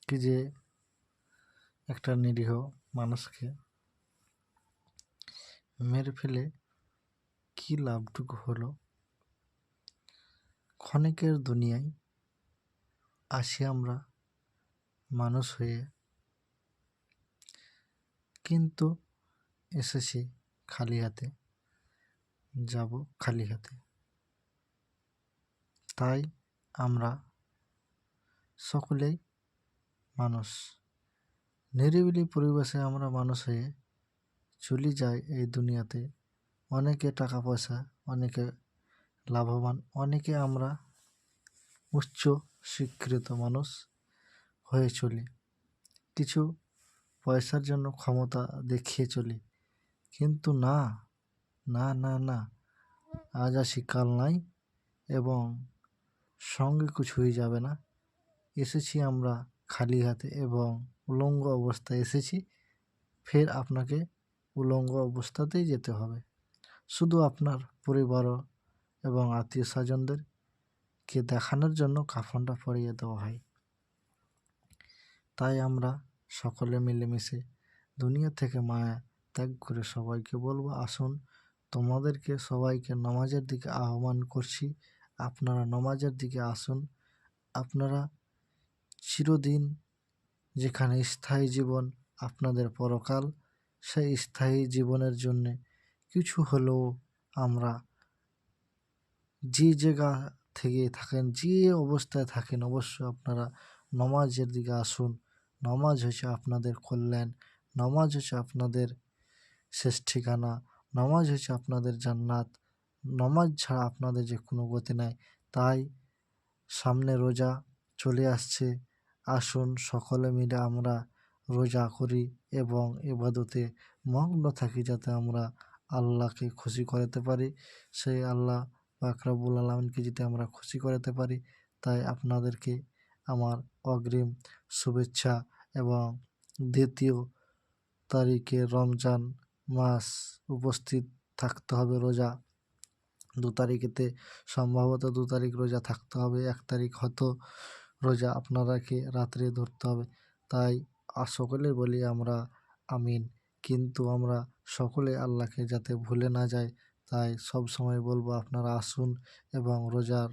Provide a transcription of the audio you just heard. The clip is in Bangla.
কি যে একটা নিরীহ মানুষকে মেরে ফেলে কি লাভটুকু হলো? ক্ষণিকের দুনিয়ায় আসি আমরা মানুষ হয়ে, কিন্তু এসেছি খালি হাতে, যাব খালি হাতে। তাই আমরা সকলেই মানুষ, নিরিবিলি পরিবেশে আমরা মানুষ হয়ে চলে যাই এই দুনিয়াতে। অনেকে টাকা পয়সা, অনেকে লাভবান, অনেকে আমরা উচ্চ শিক্ষিত মানুষ হয়ে চলি। কিছু পয়সার জন্য ক্ষমতা দেখিয়ে চলি, কিন্তু না না না না, আজ আসি কাল নাই, এবং সঙ্গে কিছুই যাবে না। এসেছি আমরা খালি হাতে এবং উলঙ্গ অবস্থায় এসেছি, ফের আপনাকে উলঙ্গ অবস্থাতেই যেতে হবে। শুধু আপনার পরিবার এবং আত্মীয় স্বজনদেরকে দেখানোর জন্য কাফনটা পরিয়ে দেওয়া হয়। তাই আমরা সকলে মিলেমিশে দুনিয়া থেকে মায়া ত্যাগ করে সবাইকে বলবো, আসুন তোমাদেরকে সবাইকে নামাজের দিকে আহ্বান করছি, আপনারা নামাজের দিকে আসুন। আপনারা চিরদিন, যেখানে স্থায়ী জীবন আপনাদের পরকাল, সেই স্থায়ী জীবনের জন্যে কিছু হলেও আমরা যে জায়গা থেকে থাকেন, যে অবস্থায় থাকেন, অবশ্যই আপনারা নামাজের দিকে আসুন। নামাজ হচ্ছে আপনাদের কল্যাণ, নামাজ হচ্ছে আপনাদের শেষ ঠিকানা, নামাজ হচ্ছে আপনাদের জান্নাত। নামাজ ছাড়া আপনাদের যে কোনো গতি নাই। তাই সামনে রোজা চলে আসছে, আসুন সকলে মিলে আমরা রোজা করি এবং ইবাদতে মগ্ন থাকি, যাতে আমরা আল্লাহকে খুশি করাতে পারি। সেই আল্লাহ পাক রব্বুল আলামিনকে যাতে আমরা খুশি করাতে পারি। তাই আপনাদেরকে আমার অগ্রিম শুভেচ্ছা। এবং 2 তারিখে রমজান মাস উপস্থিত থাকতে হবে রোজা। 2 তারিখেতে সম্ভবত 2 তারিখ রোজা থাকতে হবে, 1 তারিখ হয়তো রোজা আপনারাকে রাত্রে ধরতে হবে। তাই সকলে বলি আমরা আমিন, কিন্তু আমরা সকলে আল্লাহকে যাতে ভুলে না যাই, তাই সব সময় বলবো আপনারা আসুন এবং রোজার